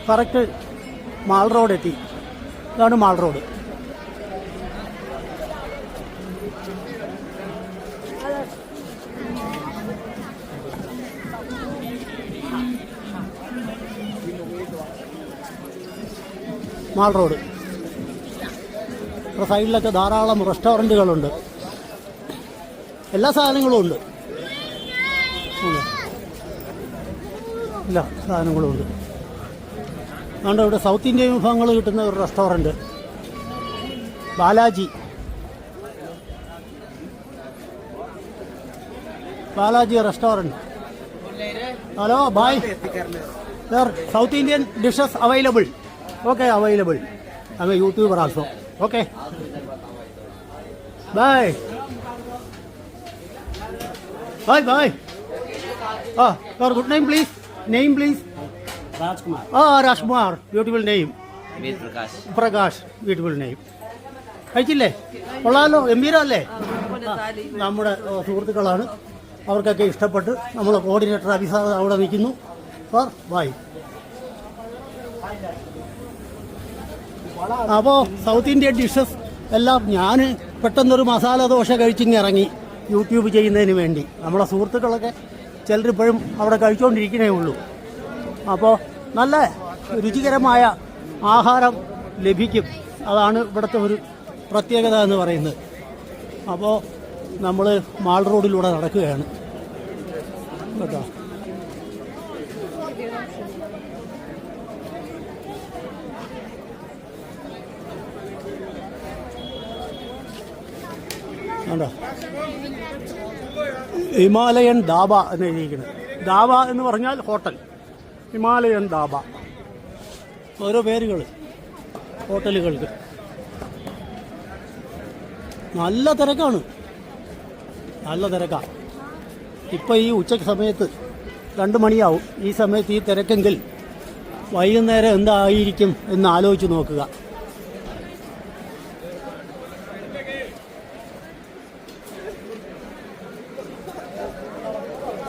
Correct mall road എത്തി. ഇതാണ് mall road. Mall road സൈഡിലൊക്കെ ധാരാളം റെസ്റ്റോറൻറ്റുകളുണ്ട്. എല്ലാ സാധനങ്ങളും ഉണ്ട്. എല്ലാ സാധനങ്ങളും ഉണ്ട്. അതുകൊണ്ട് ഇവിടെ സൗത്ത് ഇന്ത്യൻ വിഭവങ്ങൾ കിട്ടുന്ന ഒരു റെസ്റ്റോറൻറ്റ് ബാലാജി റെസ്റ്റോറൻറ്റ്. ഹലോ ബായ്, south Indian dishes available. Okay, available. I'm a YouTuber also. Okay. Bye. Bye. Your good name, please. Name, please. Rajkumar. Rajkumar. Beautiful name. Prakash. Beautiful name. കഴിച്ചില്ലേ? കൊള്ളാമല്ലോ, ഗംഭീരമല്ലേ? നമ്മുടെ സുഹൃത്തുക്കളാണ്. അവർക്കൊക്കെ ഇഷ്ടപ്പെട്ട് നമ്മളെ കോർഡിനേറ്റർ അഭിസാർ അവിടെ നിൽക്കുന്നു. Sir by. അപ്പോൾ സൗത്ത് ഇന്ത്യൻ ഡിഷസ് എല്ലാം ഞാൻ പെട്ടെന്നൊരു മസാല ദോശ കഴിച്ചിറങ്ങി യൂട്യൂബ് ചെയ്യുന്നതിന് വേണ്ടി. നമ്മളെ സുഹൃത്തുക്കളൊക്കെ ചിലരിപ്പോഴും അവിടെ കഴിച്ചുകൊണ്ടിരിക്കുന്നേ ഉള്ളൂ. അപ്പോൾ നല്ല രുചികരമായ ആഹാരം ലഭിക്കും. അതാണ് ഇവിടുത്തെ ഒരു പ്രത്യേകത എന്ന് പറയുന്നത്. അപ്പോൾ നമ്മൾ മാൾ റോഡിലൂടെ നടക്കുകയാണ് കേട്ടോ. കണ്ടോ, ഹിമാലയൻ ധാബ എന്ന് എഴുതിയിരിക്കുന്നത്. ധാബ എന്ന് പറഞ്ഞാൽ ഹോട്ടൽ. ഹിമാലയൻ ധാബ. ഓരോ പേരുകൾ ഹോട്ടലുകൾക്ക്. നല്ല തിരക്കാണ്, നല്ല തിരക്കാണ്. ഇപ്പം ഈ ഉച്ചയ്ക്ക് സമയത്ത് 2 മണിയാവും. ഈ സമയത്ത് ഈ തിരക്കെങ്കിൽ വൈകുന്നേരം എന്തായിരിക്കും എന്ന് ആലോചിച്ച് നോക്കുക.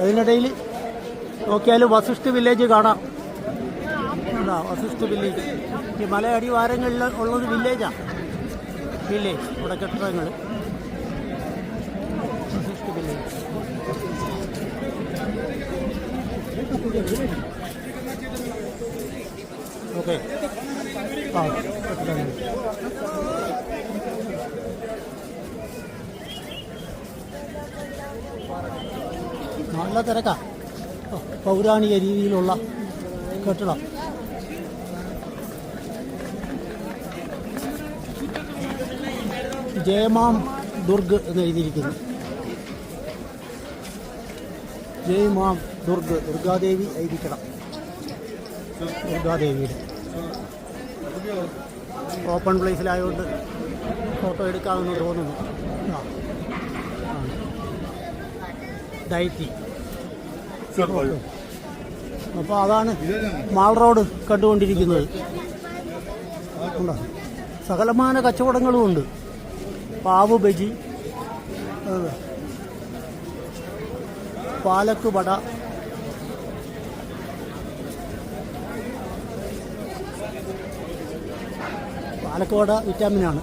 അതിനിടയിൽ നോക്കിയാൽ വസിഷ്ഠ വില്ലേജ് കാണാം. വസിഷ്ഠ വില്ലേജ് ഈ മലയടിവാരങ്ങളിൽ ഉള്ളത് വില്ലേജാണ്. വില്ലേജ് ഇവിടെ കെട്ടിടങ്ങൾ. വസിഷ്ഠ വില്ലേജ്. ഓക്കെ. കെട്ടിടങ്ങൾ. നല്ല തിരക്കാണ്. പൗരാണിക രീതിയിലുള്ള കെട്ടിടം. ജയമാം ദുർഗ് എന്ന് എഴുതിയിരിക്കുന്നു. ജയമാം ദുർഗ്, ദുർഗാദേവി ആയിരിക്കണം. ദുർഗാദേവിയുടെ ഓപ്പൺ പ്ലേസിലായതുകൊണ്ട് ഫോട്ടോ എടുക്കാമെന്ന് തോന്നുന്നു. ഡയറ്റി. അപ്പോൾ അതാണ് മാൾ റോഡ് കണ്ടുകൊണ്ടിരിക്കുന്നത്. സകലമാന കച്ചവടങ്ങളും ഉണ്ട്. പാവ് ബജി, പാലക്ക് വട, പാലക്ക് വട വിറ്റാമിനാണ്.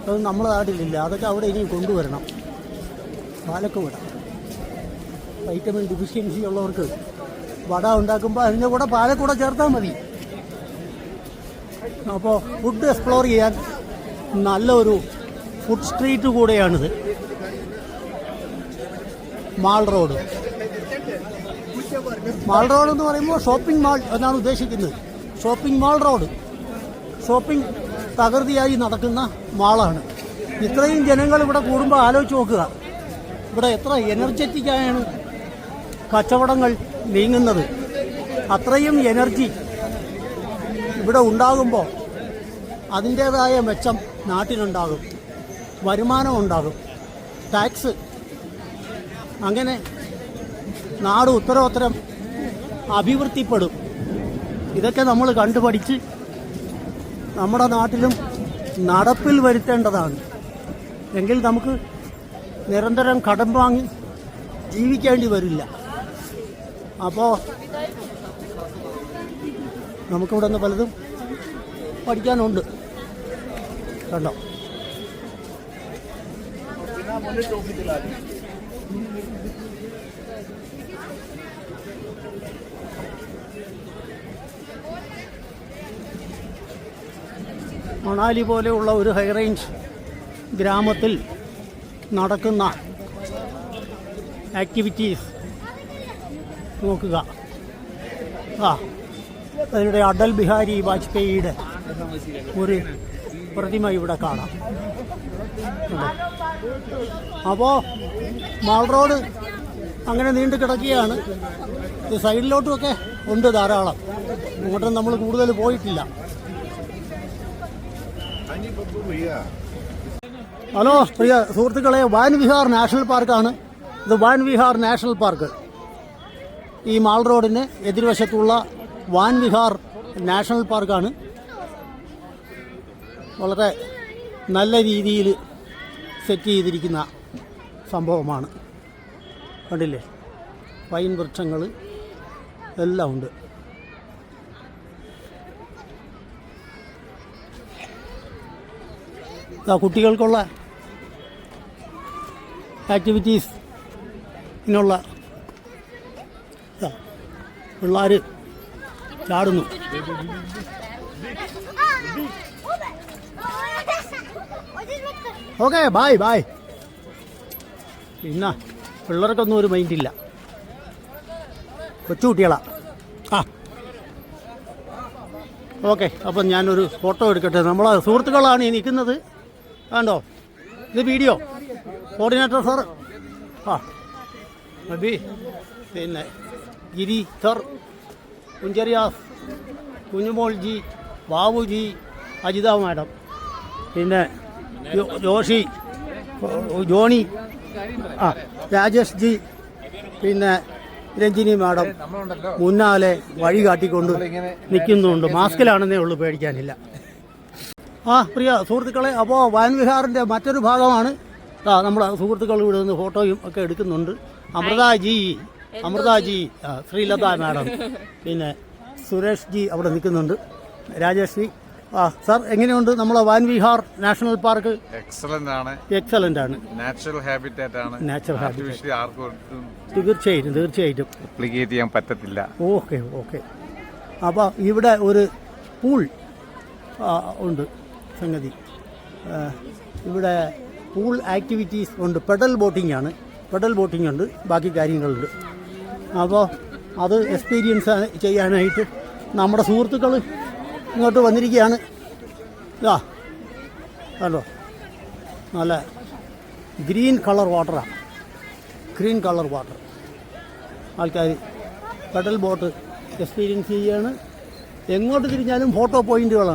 അത് നമ്മുടെ നാട്ടിലില്ല. അതൊക്കെ അവിടെ ഇനി കൊണ്ടുവരണം. പാലക്ക് വട വൈറ്റമിൻ ഡെഫിഷ്യൻസി ഉള്ളവർക്ക് വട ഉണ്ടാക്കുമ്പോൾ അതിൻ്റെ കൂടെ പാലക്കൂട ചേർത്താൽ മതി. അപ്പോൾ ഫുഡ് എക്സ്പ്ലോർ ചെയ്യാൻ നല്ലൊരു ഫുഡ് സ്ട്രീറ്റ് കൂടെയാണിത്. Mall road. മാൾ റോഡ് എന്ന് പറയുമ്പോൾ ഷോപ്പിംഗ് മാൾ എന്നാണ് ഉദ്ദേശിക്കുന്നത്. Shopping mall road. ഷോപ്പിംഗ് തകൃതിയായി നടക്കുന്ന മാളാണ്. ഇത്രയും ജനങ്ങൾ ഇവിടെ കൂടുമ്പോൾ ആലോചിച്ച് നോക്കുക, ഇവിടെ എത്ര എനർജറ്റിക്കായാണ് കച്ചവടങ്ങൾ നീങ്ങുന്നത്. അത്രയും എനർജി ഇവിടെ ഉണ്ടാകുമ്പോൾ അതിൻ്റേതായ മെച്ചം നാട്ടിനുണ്ടാകും, വരുമാനം ഉണ്ടാകും, ടാക്സ്. അങ്ങനെ നാട് ഉത്തരോത്തരം അഭിവൃദ്ധിപ്പെടും. ഇതൊക്കെ നമ്മൾ കണ്ടുപഠിച്ച് നമ്മുടെ നാട്ടിലും നടപ്പിൽ വരുത്തേണ്ടതാണ്. എങ്കിൽ നമുക്ക് നിരന്തരം കടം വാങ്ങി ജീവിക്കേണ്ടി വരില്ല. അപ്പോൾ നമുക്കിവിടെ നിന്ന് പലതും പഠിക്കാനുണ്ട്. കണ്ടോ? മണാലി പോലെയുള്ള ഒരു ഹൈ റേഞ്ച് ഗ്രാമത്തിൽ നടക്കുന്ന ആക്ടിവിറ്റീസ് നോക്കുക. അതിലൂടെ അടൽ ബിഹാരി വാജ്പേയിയുടെ ഒരു പ്രതിമ ഇവിടെ കാണാം. അപ്പോൾ മാൾ റോഡ് അങ്ങനെ നീണ്ടു കിടക്കുകയാണ്. ഈ സൈഡിലോട്ടുമൊക്കെ ഉണ്ട് ധാരാളം. അങ്ങോട്ടും നമ്മൾ കൂടുതൽ പോയിട്ടില്ല. ഹലോ പ്രിയ സുഹൃത്തുക്കളെ, വാൻ വിഹാർ നാഷണൽ പാർക്കാണ് ഇത്. വാൻ വിഹാർ നാഷണൽ പാർക്ക് ഈ മാൾ റോഡിന് എതിർവശത്തുള്ള വാൻ വിഹാർ നാഷണൽ പാർക്കാണ്. വളരെ നല്ല രീതിയിൽ സെറ്റ് ചെയ്തിരിക്കുന്ന സംഭവമാണ്. കണ്ടില്ലേ, പൈൻ വൃക്ഷങ്ങൾ എല്ലാം ഉണ്ട്. കുട്ടികൾക്കുള്ള ആക്ടിവിറ്റീസ് ഇതിനുള്ള പിള്ളേർ ചാടുന്നു. Okay, bye bye. പിന്നെ പിള്ളേർക്കൊന്നും ഒരു മൈൻഡില്ല, കൊച്ചുകുട്ടികളാ. ഓക്കെ, അപ്പം ഞാനൊരു ഫോട്ടോ എടുക്കട്ടെ. നമ്മളെ സുഹൃത്തുക്കളാണ് ഈ നിൽക്കുന്നത്. കണ്ടോ, ഇത് വീഡിയോ കോർഡിനേറ്റർ സാർ അബി, പിന്നെ ഗിരി സർ, കുഞ്ചറിയാസ്, കുഞ്ഞുമോൾജി, ബാബുജി, അജിത മാഡം, പിന്നെ ജോഷി, ജോണി, രാജേഷ് ജി, പിന്നെ രഞ്ജിനി മാഡം മുന്നാലെ വഴി കാട്ടിക്കൊണ്ട് നിൽക്കുന്നുണ്ട്. മാസ്കിലാണെന്നേ ഉള്ളൂ, പേടിക്കാനില്ല. പ്രിയ സുഹൃത്തുക്കളെ, അപ്പോൾ വാൻ വിഹാറിൻ്റെ മറ്റൊരു ഭാഗമാണ്. നമ്മുടെ സുഹൃത്തുക്കൾ ഇവിടെ നിന്ന് ഫോട്ടോയും ഒക്കെ എടുക്കുന്നുണ്ട്. അമൃതാജി, ശ്രീലത മാഡം, പിന്നെ സുരേഷ് ജി അവിടെ നിൽക്കുന്നുണ്ട്, രാജേഷ് ജി. സാർ, എങ്ങനെയുണ്ട് നമ്മളെ van Vihar national park? Excellent ആണ്. നാച്ചുറൽ ഹാബിറ്റാറ്റ് ആണ്. തീർച്ചയായിട്ടും അപ്ലിക്കേറ്റ് ചെയ്യാൻ പറ്റത്തില്ല. ഓക്കെ. അപ്പോൾ ഇവിടെ ഒരു പൂൾ ഉണ്ട്. സംഗതി ഇവിടെ പൂൾ ആക്ടിവിറ്റീസ് ഉണ്ട്. പെഡൽ ബോട്ടിംഗ് ഉണ്ട്, ബാക്കി കാര്യങ്ങളുണ്ട്. അപ്പോൾ അത് എക്സ്പീരിയൻസ് ചെയ്യാനായിട്ട് നമ്മുടെ സുഹൃത്തുക്കൾ ഇങ്ങോട്ട് വന്നിരിക്കുകയാണ്. ഹലോ, നല്ല ഗ്രീൻ കളർ വാട്ടർ ആൾക്കാർ പെഡൽ ബോട്ട് എക്സ്പീരിയൻസ് ചെയ്യുകയാണ്. എങ്ങോട്ട് തിരിഞ്ഞാലും ഫോട്ടോ പോയിന്റുകൾ.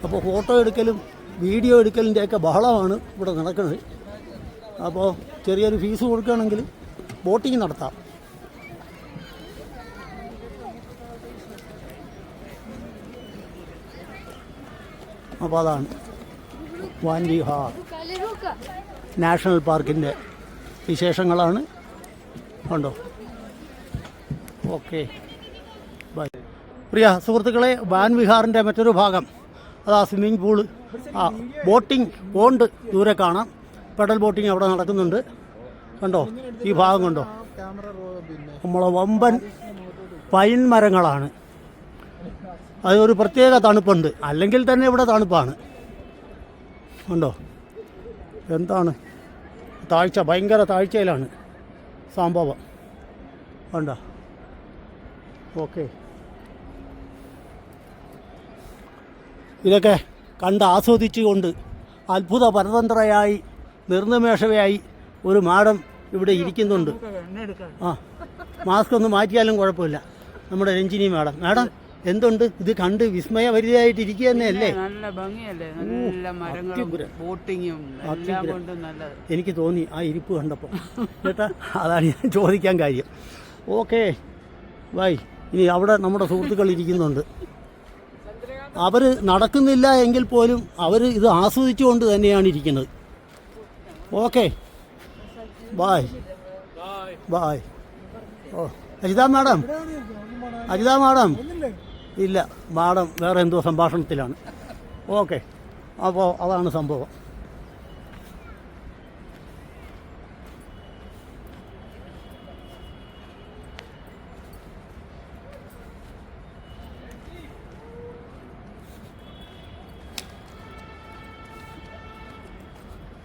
അപ്പോൾ ഫോട്ടോ എടുക്കലും വീഡിയോ എടുക്കലിൻ്റെയൊക്കെ ബഹളമാണ് ഇവിടെ നടക്കുന്നത്. അപ്പോൾ ചെറിയൊരു ഫീസ് കൊടുക്കുകയാണെങ്കിൽ ബോട്ടിങ് നടത്താം. അപ്പോൾ അതാണ് വാൻ വിഹാർ നാഷണൽ പാർക്കിൻ്റെ വിശേഷങ്ങളാണ്. കണ്ടോ? Okay, by. പ്രിയ സുഹൃത്തുക്കളെ, വാൻ വിഹാറിൻ്റെ മറ്റൊരു ഭാഗം സ്വിമ്മിംഗ് പൂള്, ബോട്ടിംഗ് പോണ്ട് ദൂരെ കാണാം. പെഡൽ ബോട്ടിങ് അവിടെ നടക്കുന്നുണ്ട്. കണ്ടോ, ഈ ഭാഗം കണ്ടോ, നമ്മളെ വമ്പൻ പൈൻ മരങ്ങളാണ്. അതൊരു പ്രത്യേക തണുപ്പുണ്ട്, അല്ലെങ്കിൽ തന്നെ ഇവിടെ തണുപ്പാണ്. കണ്ടോ, എന്താണ് താഴ്ച, ഭയങ്കര താഴ്ചയിലാണ് സംഭവം. കണ്ടോ? ഓക്കെ, ഇതൊക്കെ കണ്ട് ആസ്വദിച്ചുകൊണ്ട് അത്ഭുത പരതന്ത്രയായി നിർനിമേഷവയായി ഒരു മാഡം ഇവിടെ ഇരിക്കുന്നുണ്ട്. മാസ്ക് ഒന്ന് മാറ്റിയാലും കുഴപ്പമില്ല. നമ്മുടെ രഞ്ജിനി മാഡം എന്തുണ്ട്, ഇത് കണ്ട് വിസ്മയഭരിതയായിട്ട് ഇരിക്കുക തന്നെയല്ലേ? നല്ല ഭംഗിയല്ലേ, നല്ല മരങ്ങളും ബോട്ടിങ്ങും എല്ലാം കൊണ്ടും നല്ലത്. എനിക്ക് തോന്നി ആ ഇരിപ്പ് കണ്ടപ്പോൾ കേട്ടാ, അതാണ് ഞാൻ ചോദിക്കാൻ കാര്യം. Okay, bye. ഇനി അവിടെ നമ്മുടെ സുഹൃത്തുക്കൾ ഇരിക്കുന്നുണ്ട്. അവർ നടക്കുന്നില്ല എങ്കിൽ പോലും അവർ ഇത് ആസ്വദിച്ചുകൊണ്ട് തന്നെയാണ് ഇരിക്കുന്നത്. Okay, bye. ഓ അജിത മാഡം, അജിത മാഡം ഇല്ല, മാഡം വേറെ എന്തോ സംഭാഷണത്തിലാണ്. ഓക്കെ, അപ്പോൾ അതാണ് സംഭവം.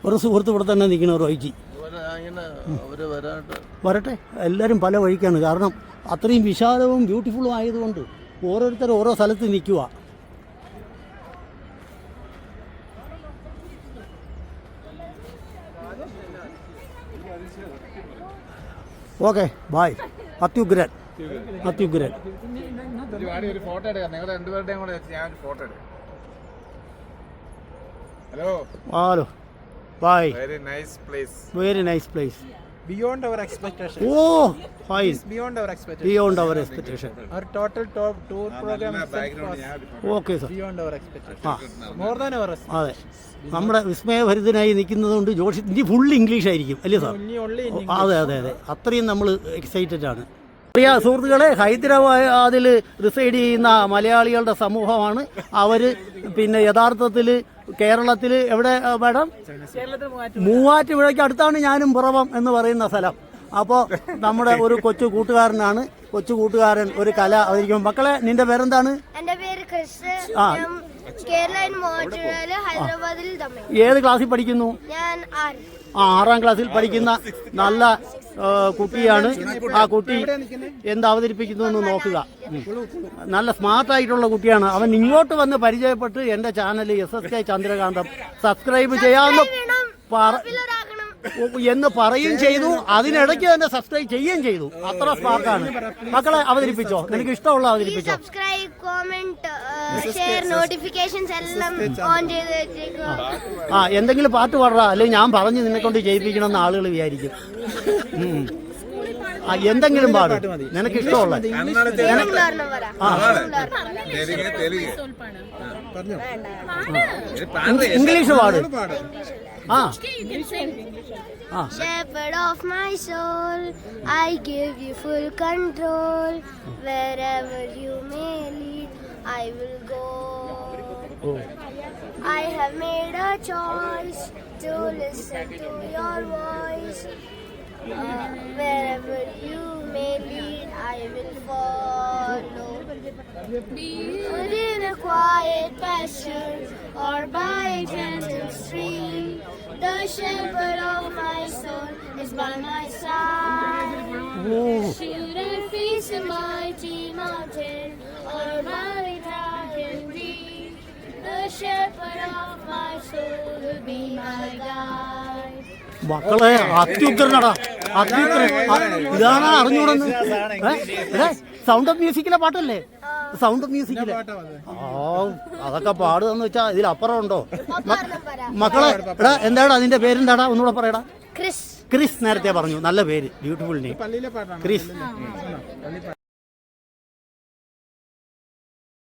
ഒരു സുഹൃത്ത് ഇവിടെ തന്നെ നിൽക്കുന്ന ഒരു വഴിക്ക് വരട്ടെ. എല്ലാവരും പല വഴിക്കാണ്. കാരണം അത്രയും വിശാലവും ബ്യൂട്ടിഫുള്ളും ആയതുകൊണ്ട് ഓരോരുത്തരും ഓരോ സ്ഥലത്ത് നിൽക്കുക. Okay, bye. അത്യുഗ്രൻ, അത്യുഗ്രൻ. ഫോട്ടോ എടുക്കാം, നിങ്ങളുടെ രണ്ടുപേരുടെയും കൂടെ ഞാൻ ഫോട്ടോ എടുക്കാം. Hello hello, bye. Very nice place, very nice place. Beyond our expectation. Oh, fine. It's beyond our expectation. Beyond our expectation. Our total top tour program itself was okay sir. beyond our expectation. ആ, More than our അതെ. നമ്മുടെ വിസ്മയഭരിതനായി നിൽക്കുന്നത് കൊണ്ട് ജോഷി ഇനി full English ആയിരിക്കും അല്ലേ sir? only in അതെ അതെ അതെ, അത്രയും നമ്മൾ എക്സൈറ്റഡ് ആണ്. പ്രിയ സുഹൃത്തുക്കളെ, ഹൈദരാബാദിൽ റിസൈഡ് ചെയ്യുന്ന മലയാളികളുടെ സമൂഹമാണ് അവർ. പിന്നെ യഥാർത്ഥത്തിൽ കേരളത്തിൽ എവിടെ മാഡം? മൂവാറ്റുപുഴയ്ക്ക് അടുത്താണ് ഞാനും പിറവം എന്ന് പറയുന്ന സ്ഥലം. അപ്പോൾ നമ്മുടെ ഒരു കൊച്ചു കൂട്ടുകാരനാണ്. കൊച്ചു കൂട്ടുകാരൻ ഒരു കല അവതരിക്കും. മക്കളെ, നിന്റെ പേരെന്താണ്? എന്റെ പേര് ക്രിസ്. ആ, കേരള മൂവാറ്റുപുഴയില് ഹൈദരാബാദിൽ തമ്മിൽ. ഏത് ക്ലാസ്സിൽ പഠിക്കുന്നു? ഞാൻ ആറാം ക്ലാസ്സിൽ പഠിക്കുന്ന നല്ല കുട്ടിയാണ്. ആ കുട്ടി എന്ത് അവതരിപ്പിക്കുന്നു എന്ന് നോക്കുക. നല്ല സ്മാർട്ടായിട്ടുള്ള കുട്ടിയാണ്. അവൻ ഇങ്ങോട്ട് വന്ന് പരിചയപ്പെട്ട് എൻ്റെ ചാനൽ SSK ചന്ദ്രകാന്തം സബ്സ്ക്രൈബ് ചെയ്യാമെന്ന് എന്ന് പറയുകയും ചെയ്തു. അതിനിടയ്ക്ക് തന്നെ സബ്സ്ക്രൈബ് ചെയ്യുകയും ചെയ്തു. അത്ര സ്മാർട്ടാണ്. മക്കളെ, അവതരിപ്പിച്ചോ, നിനക്ക് ഇഷ്ടമുള്ള അവതരിപ്പിച്ചോ. സബ്സ്ക്രൈബ്, കോമെന്റ്, ഷെയർ, നോട്ടിഫിക്കേഷൻസ് എല്ലാം ഓൺ ചെയ്ത് വെച്ചേക്കുക. ആ, എന്തെങ്കിലും പാട്ട് പാടാ, അല്ലെങ്കിൽ ഞാൻ പറഞ്ഞ് നിന്നെ കൊണ്ട് ചെയ്യിപ്പിക്കണമെന്ന് ആളുകൾ വിചാരിക്കും. ആ, എന്തെങ്കിലും പാട്, നിനക്ക് ഇഷ്ടമുള്ള. ഇംഗ്ലീഷ് പാട്. ആ, Shepherd of my soul, I give you full control. Wherever you may lead, I will go. I have made a choice to listen to your voice. Wherever you may lead, I will follow. In a quiet pasture or by a gentle stream, the shepherd of my soul is by my side. Should I face a mighty mountain or valley dark and deep, the shepherd of my soul will be my guide. മക്കളെ, അത്യുഗ്രനടാ, അത്യുഗ്രൻ. ഇതാണ് അറിഞ്ഞൂടെന്ന്. Sound of മ്യൂസിക്കിലെ പാട്ടല്ലേ? Sound of മ്യൂസിക്കിലെ. ആ, അതൊക്കെ പാടുകയെന്ന് വെച്ചാൽ ഇതിലപ്പുറം ഉണ്ടോ? മക്കളെ, എടാ, എന്താടാ അതിന്റെ പേരെന്താടാ? ഒന്നുകൂടെ പറയടാ. ക്രിസ്. ക്രിസ് നേരത്തെ പറഞ്ഞു. നല്ല പേര്, ബ്യൂട്ടിഫുൾ നെയിം, ക്രിസ്.